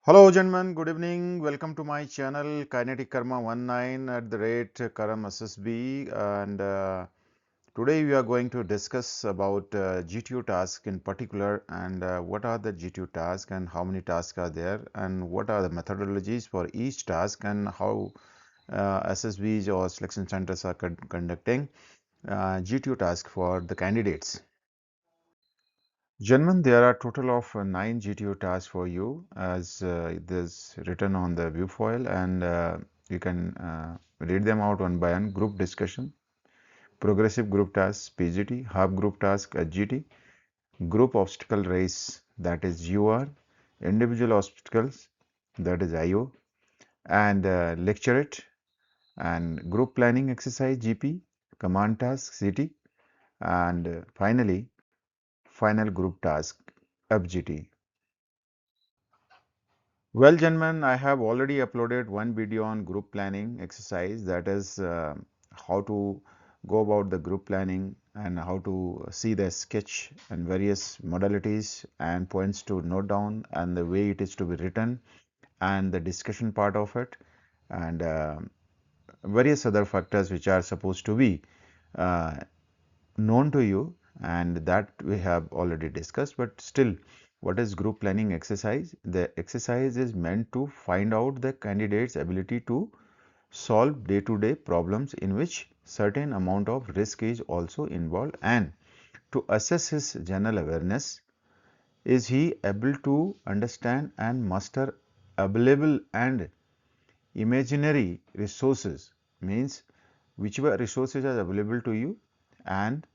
Hello gentlemen, good evening. Welcome to my channel Kinetic Karma 19 at the rate Karam SSB, and today we are going to discuss about GTO task in particular, and what are the GTO tasks and how many tasks are there, and what are the methodologies for each task, and how SSBs or selection centers are conducting GTO task for the candidates. Gentlemen, there are a total of 9 GTO tasks for you as it is written on the view file, and you can read them out one by one. Group discussion, progressive group tasks PGT, half group task HGT, group obstacle race, that is UR, individual obstacles, that is IO, and lecturate, and group planning exercise GP, command task CT, and finally final group task FGT. Well, gentlemen, I have already uploaded one video on group planning exercise, that is how to go about the group planning and how to see the sketch and various modalities and points to note down and the way it is to be written and the discussion part of it, and various other factors which are supposed to be uh, known to you, and that we have already discussed. But still, what is group planning exercise? The exercise is meant to find out the candidate's ability to solve day-to-day problems in which certain amount of risk is also involved, and to assess his general awareness. Is he able to understand and master available and imaginary resources, means whichever resources are available to you, and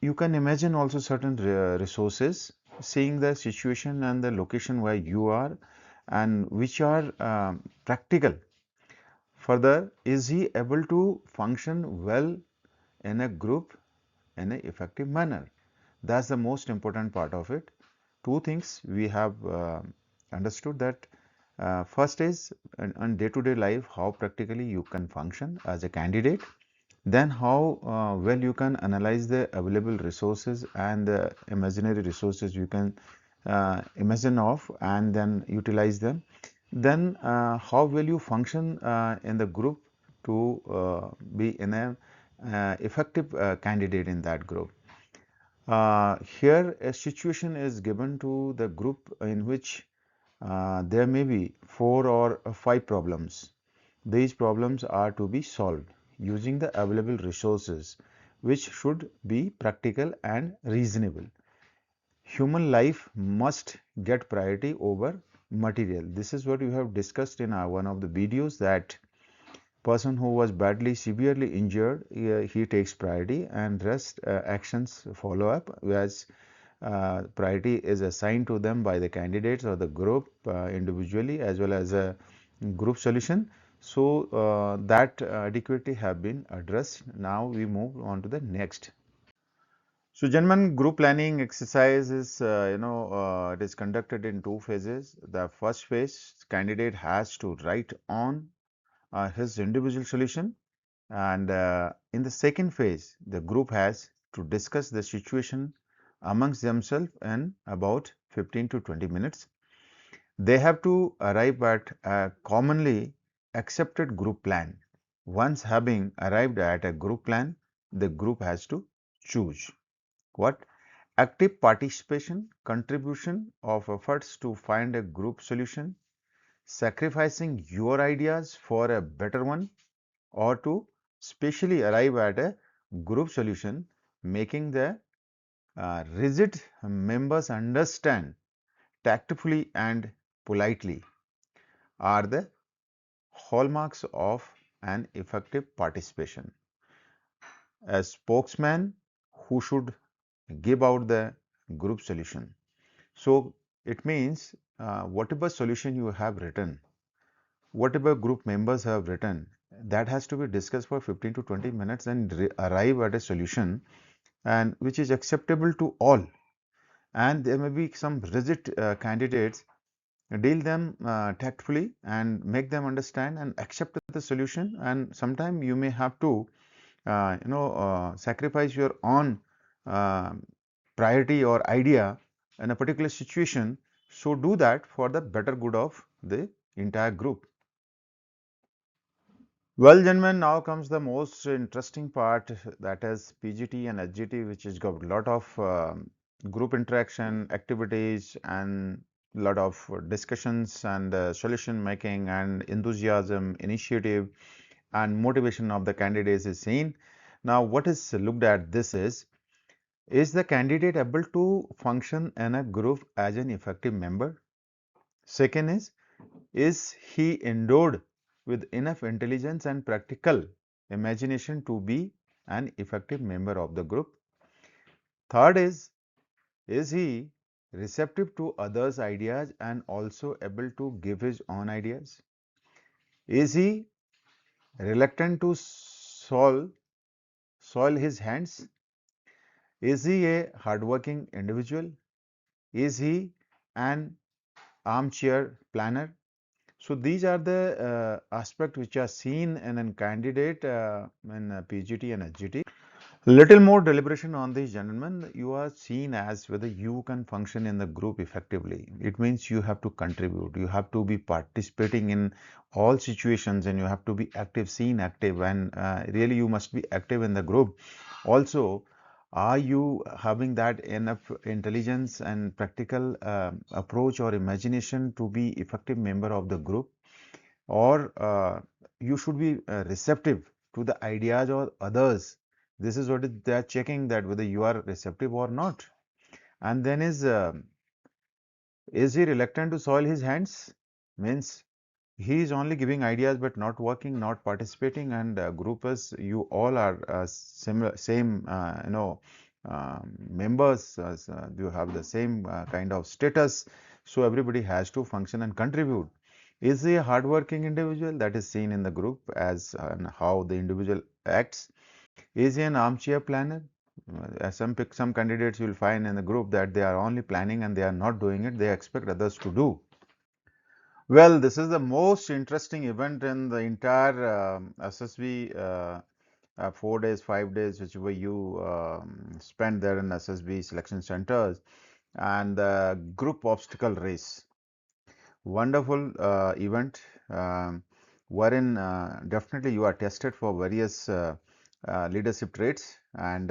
you can imagine also certain resources, seeing the situation and the location where you are and which are practical. Further, is he able to function well in a group in an effective manner? That's the most important part of it. Two things we have understood, that first is on day-to-day life, how practically you can function as a candidate, then how well you can analyze the available resources and the imaginary resources you can imagine of and then utilize them, then how will you function in the group to be in a effective candidate in that group. Here a situation is given to the group in which there may be 4 or 5 problems. These problems are to be solved using the available resources, which should be practical and reasonable. Human life must get priority over material. This is what we have discussed in one of the videos, that person who was badly severely injured, he takes priority and rest actions follow up, whereas priority is assigned to them by the candidates or the group individually as well as a group solution. So that adequately have been addressed. Now we move on to the next. So gentlemen, group planning exercise is, it is conducted in 2 phases. The first phase, candidate has to write on his individual solution, and in the second phase, the group has to discuss the situation amongst themselves in about 15 to 20 minutes. They have to arrive at a commonly accepted group plan. Once having arrived at a group plan, the group has to choose what? Active participation, contribution of efforts to find a group solution, sacrificing your ideas for a better one, or to specially arrive at a group solution, making the rigid members understand tactfully and politely, are the hallmarks of an effective participation. A spokesman who should give out the group solution. So it means whatever solution you have written, whatever group members have written, that has to be discussed for 15 to 20 minutes and arrive at a solution and which is acceptable to all. And there may be some rigid candidates, deal them tactfully and make them understand and accept the solution, and sometimes you may have to sacrifice your own uh, priority or idea in a particular situation So do that for the better good of the entire group. Well, gentlemen, now comes the most interesting part, that is PGT and HGT, which has got a lot of group interaction, activities, and lot of discussions and solution making and enthusiasm, initiative, and motivation of the candidates is seen. Now, what is looked at this is the candidate able to function in a group as an effective member? Second is he endowed with enough intelligence and practical imagination to be an effective member of the group? Third is he receptive to others' ideas and also able to give his own ideas? Is he reluctant to soil his hands? Is he a hardworking individual? Is he an armchair planner? So these are the aspects which are seen in a candidate in PGT and HGT. Little more deliberation on this, gentlemen. You are seen as whether you can function in the group effectively. It means you have to contribute. You have to be participating in all situations, and you have to be active, seen active, and really you must be active in the group. Also, are you having that enough intelligence and practical approach or imagination to be effective member of the group? Or you should be receptive to the ideas of others. This is what they are checking, that whether you are receptive or not. And then is he reluctant to soil his hands? Means he is only giving ideas but not working, not participating, and groupers, you all are similar, same, members. You have the same kind of status, so everybody has to function and contribute. Is he a hardworking individual? That is seen in the group as how the individual acts. Is he an armchair planner? Some candidates you will find in the group that they are only planning and they are not doing it. They expect others to do. Well, this is the most interesting event in the entire SSB 4 days, 5 days, whichever you spend there in SSB selection centers, and the group obstacle race. Wonderful event wherein definitely you are tested for various leadership traits, and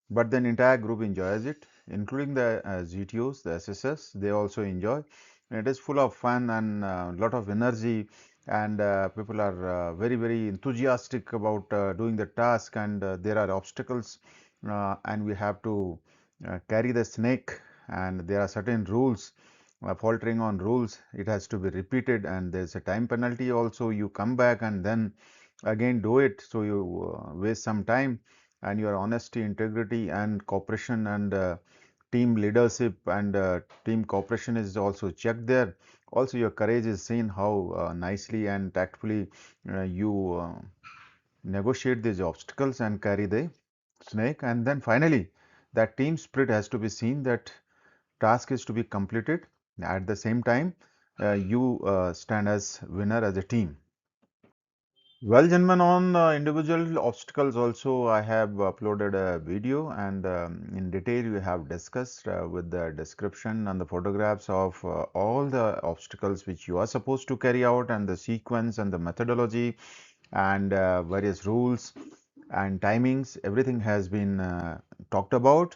but then entire group enjoys it, including the GTOs, the SSS. They also enjoy. And it is full of fun and a lot of energy, and people are very enthusiastic about doing the task, and there are obstacles, and we have to carry the snake, and there are certain rules. Faltering on rules, it has to be repeated, and there's a time penalty also. You come back and then again do it, so you waste some time, and your honesty, integrity, and cooperation, and team leadership, and team cooperation is also checked there. Also, your courage is seen, how nicely and tactfully you negotiate these obstacles and carry the snake. And then finally, that team spirit has to be seen, that task is to be completed. At the same time, you stand as winner as a team. Well, gentlemen, on individual obstacles also, I have uploaded a video, and in detail we have discussed with the description and the photographs of all the obstacles which you are supposed to carry out, and the sequence and the methodology, and various rules and timings. Everything has been talked about.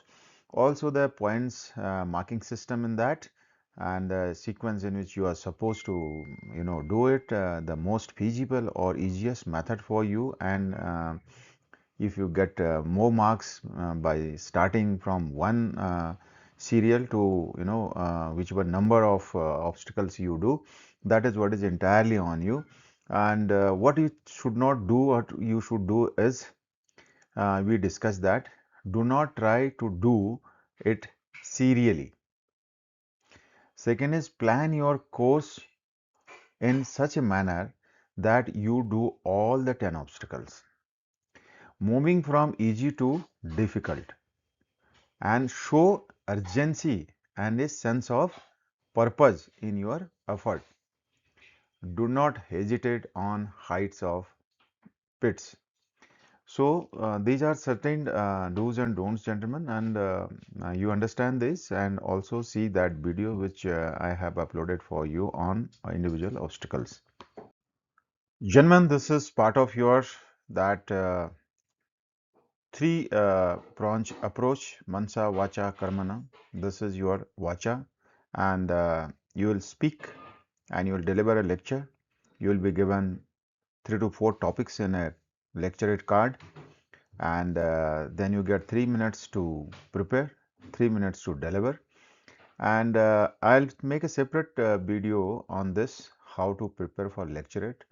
Also the points marking system in that, and the sequence in which you are supposed to do it, the most feasible or easiest method for you, and if you get more marks by starting from one serial to whichever number of obstacles you do, that is what is entirely on you. And what you should not do, what you should do is, we discussed that, do not try to do it serially. Second is, plan your course in such a manner that you do all the 10 obstacles, moving from easy to difficult, and show urgency and a sense of purpose in your effort. Do not hesitate on heights of pits. So these are certain do's and don'ts, gentlemen, and you understand this and also see that video which I have uploaded for you on individual obstacles. Gentlemen, this is part of your that three pronged approach, mansa, vacha, karmana. This is your vacha, and you will speak and you will deliver a lecture. You will be given 3 to 4 topics in a lecturate card, and then you get 3 minutes to prepare, 3 minutes to deliver. And I'll make a separate video on this, how to prepare for lecturate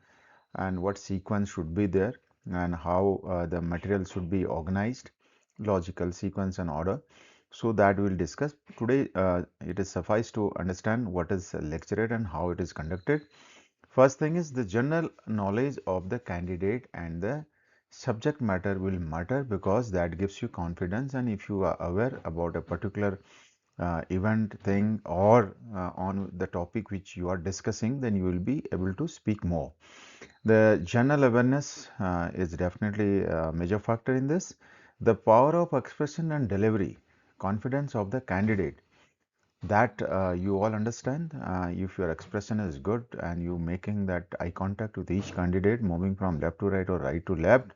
and what sequence should be there and how the material should be organized, logical sequence and order. So that we'll discuss today. It is suffice to understand what is a lecturate and how it is conducted. First thing is the general knowledge of the candidate and the subject matter will matter because that gives you confidence, and if you are aware about a particular event thing or on the topic which you are discussing, then you will be able to speak more. The general awareness is definitely a major factor in this. The power of expression and delivery, confidence of the candidate, that you all understand. If your expression is good and you making that eye contact with each candidate, moving from left to right or right to left,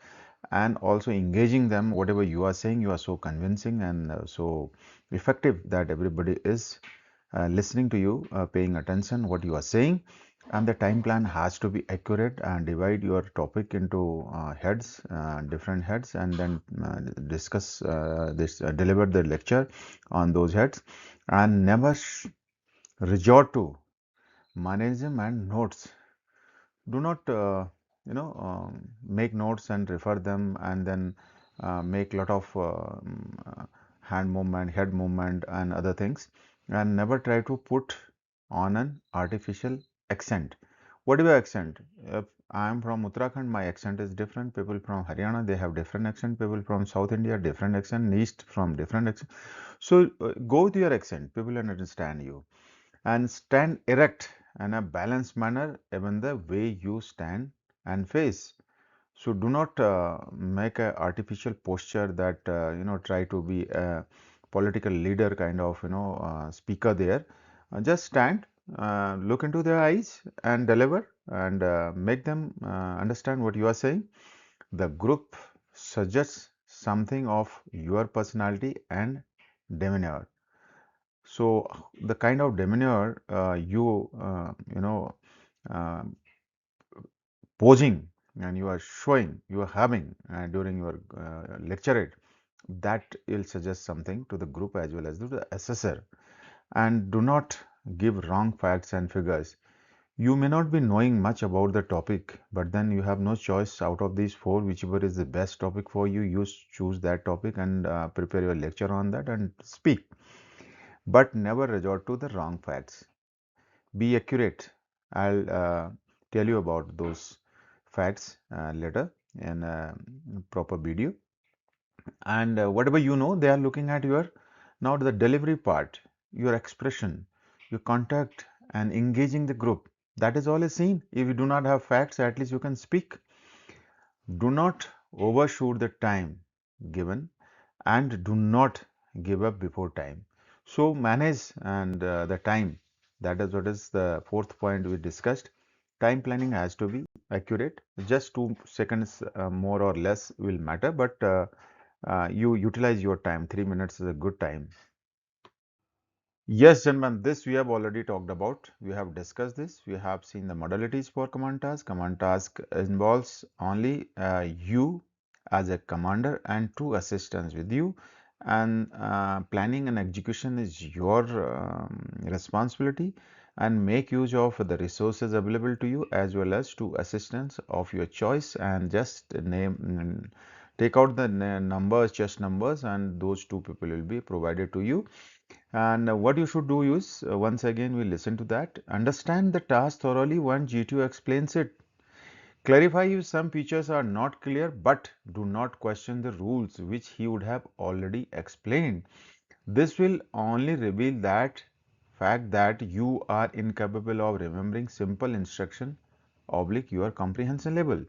and also engaging them, whatever you are saying, you are so convincing and so effective that everybody is listening to you, paying attention what you are saying. And the time plan has to be accurate, and divide your topic into heads, different heads, and then discuss deliver the lecture on those heads, and never resort to mannerism and notes. Do not make notes and refer them, and then make lot of hand movement, head movement and other things, and never try to put on an artificial accent. Whatever accent, if I am from Uttarakhand, my accent is different. People from Haryana, they have different accent. People from South India, different accent. East from different accent. So go with your accent. People will understand you, and stand erect in a balanced manner, even the way you stand and face. So do not make a artificial posture that try to be a political leader kind of speaker there. Just stand, look into their eyes and deliver, and make them understand what you are saying. The group suggests something of your personality and demeanor. So the kind of demeanor uh, posing and you are showing, you are having during your lecturate, that will suggest something to the group as well as to the assessor. And do not give wrong facts and figures. You may not be knowing much about the topic, but then you have no choice out of these four. Whichever is the best topic for you, you choose that topic and prepare your lecture on that and speak. But never resort to the wrong facts. Be accurate. I'll tell you about those facts later in a proper video. And whatever you know, they are looking at your now the delivery part, your expression, your contact, and engaging the group. That is all is seen. If you do not have facts, at least you can speak. Do not overshoot the time given, and do not give up before time. So manage and the time. That is what is the fourth point we discussed. Time planning has to be accurate. Just 2 seconds more or less will matter, but you utilize your time. 3 minutes is a good time. Yes, gentlemen, this we have already talked about. We have discussed this. We have seen the modalities for command task. Command task involves only you as a commander and two assistants with you, and planning and execution is your responsibility. And make use of the resources available to you as well as two assistants of your choice, and just take out the numbers, chess numbers, and those two people will be provided to you. And what you should do is, once again, we listen to that. Understand the task thoroughly when G2 explains it. Clarify if some features are not clear, but do not question the rules which he would have already explained. This will only reveal that fact that you are incapable of remembering simple instruction oblique your comprehension level.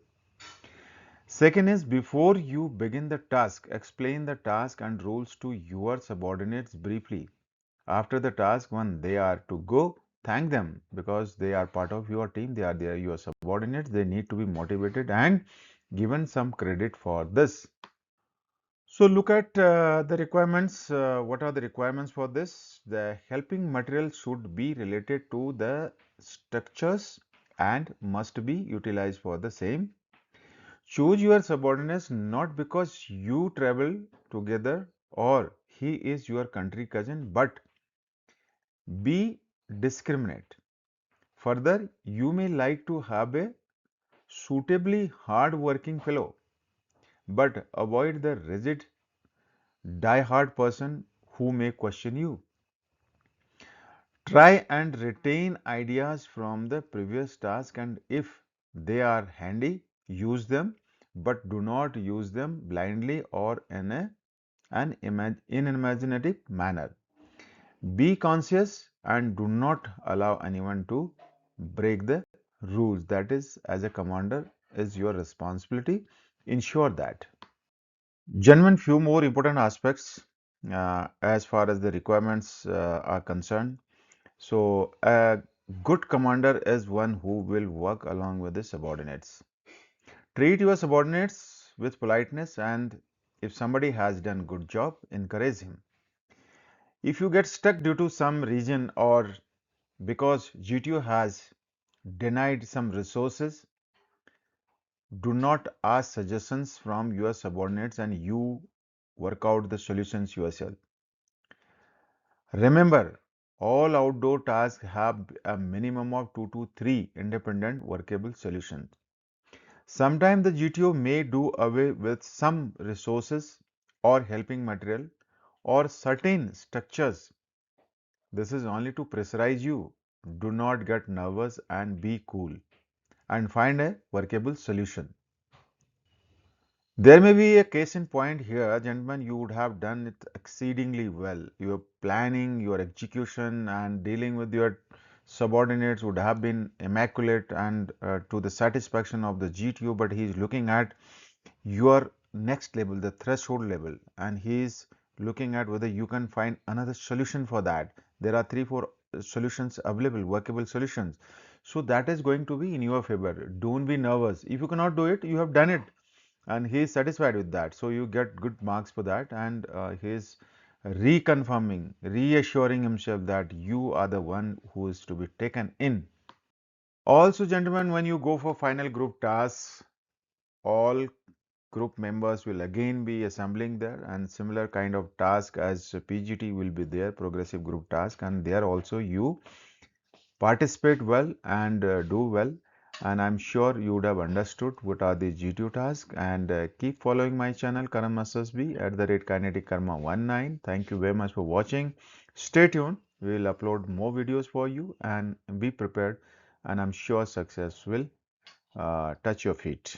Second is, before you begin the task, explain the task and rules to your subordinates briefly. After the task, when they are to go, thank them because they are part of your team, they are your subordinates, they need to be motivated and given some credit for this. So look at the requirements. What are the requirements for this? The helping material should be related to the structures and must be utilized for the same. Choose your subordinates not because you travel together or he is your country cousin, but be discriminate. Further, you may like to have a suitably hard working fellow, but avoid the rigid, die-hard person who may question you. Try and retain ideas from the previous task, and if they are handy, use them, but do not use them blindly or in an unimaginative manner. Be conscious and do not allow anyone to break the rules. That is, as a commander, is your responsibility. Ensure that. Gentlemen, few more important aspects as far as the requirements are concerned. So, a good commander is one who will work along with the subordinates. Treat your subordinates with politeness, and if somebody has done good job, encourage him. If you get stuck due to some reason or because GTO has denied some resources, do not ask suggestions from your subordinates and you work out the solutions yourself. Remember, all outdoor tasks have a minimum of 2 to 3 independent workable solutions. Sometimes the GTO may do away with some resources or helping material or certain structures. This is only to pressurize you. Do not get nervous and be cool and find a workable solution. There may be a case in point here, gentlemen, you would have done it exceedingly well. Your planning, your execution, and dealing with your subordinates would have been immaculate and to the satisfaction of the GTO, but he is looking at your next level, the threshold level, and he is looking at whether you can find another solution for that. There are 3, 4 solutions available, workable solutions. So that is going to be in your favor. Don't be nervous. If you cannot do it, you have done it and he is satisfied with that, so you get good marks for that, and he is reconfirming, reassuring himself that you are the one who is to be taken in. Also, gentlemen, when you go for final group tasks, all group members will again be assembling there, and similar kind of task as PGT will be there, progressive group task, and there also you participate well and do well, and I'm sure you would have understood what are the GTO tasks, and keep following my channel Karma Ssb @ Kinetic Karma 19. Thank you very much for watching. Stay tuned, we will upload more videos for you, and be prepared, and I'm sure success will touch your feet.